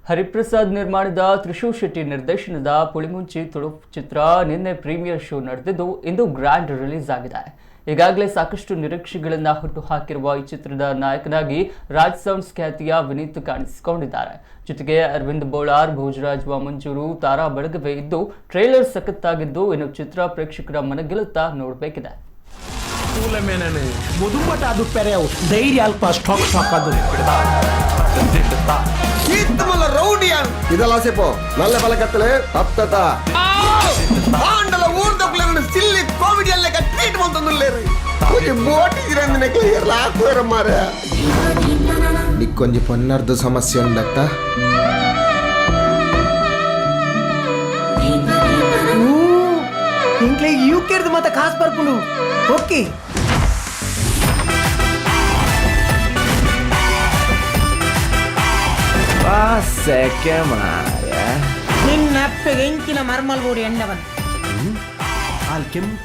ಹರಿಪ್ರಸಾದ್ ನಿರ್ಮಾಣದ ತ್ರಿಶೂಲ್ ಶೆಟ್ಟಿ ನಿರ್ದೇಶನದ ಪುಳಿಮುಂಚಿ ತುಳುಪು ಚಿತ್ರ ನಿನ್ನೆ ಪ್ರೀಮಿಯರ್ ಶೋ ನಡೆದಿದ್ದು ಇಂದು ಗ್ರ್ಯಾಂಡ್ ರಿಲೀಸ್ ಆಗಿದೆ. ಈಗಾಗಲೇ ಸಾಕಷ್ಟು ನಿರೀಕ್ಷೆಗಳನ್ನ ಹುಟ್ಟುಹಾಕಿರುವ ಈ ಚಿತ್ರದ ನಾಯಕನಾಗಿ ರಾಜ್ ಸೌಂಡ್ಸ್ ಖ್ಯಾತಿಯ ವಿನೀತ್ ಕಾಣಿಸಿಕೊಂಡಿದ್ದಾರೆ. ಜೊತೆಗೆ ಅರವಿಂದ್ ಬೋಳಾರ್, ಭೋಜರಾಜ್ ವಾಮಂಜೂರು, ತಾರಾ ಬೆಳಗವೆ ಇದ್ದು ಟ್ರೇಲರ್ ಸಖತ್ತಾಗಿದ್ದು ಇನ್ನು ಚಿತ್ರ ಪ್ರೇಕ್ಷಕರ ಮನಗೆಲುತ್ತಾ ನೋಡಬೇಕಿದೆ. ಧೈರ್ಯ ಅಲ್ಪ ಸ್ಟಾಕ್ இதெல்லாம் சேப்போ நல்ல பழக்கத்துல தப்ததா ஆண்டல ஊர்தக்குள்ள சில்லி காமெடியல்ல கட்டிட்டு வந்துள்ளேரு கொஞ்சம் ಬೋಟಿಗಿರಂದ ನೆಕ್ಲಿಯರ್ ಲಾಕೋರ ಮಾರ ನಿಕ್ಕೊಂಜಿ ಪನ್ನರ್ದು ಸಮಸ್ಯೆ ಉಂಡತ್ತ ಇಂಕ್ಲೆ ಯುಕೆರ್ದು ಮತ್ತೆ ಕಾಸ್ ಬರ್ಪುಂಡು ಓಕೆ ಸೆಕೆ ಮಾರ ನಿನ್ನಪ್ಪಗೆ ಎಂಚಿನ ಮರ್ಮಲ್ ಬೋಡಿ ಎಂಡವನ್ ಆಲ್ ಕೆಂಪು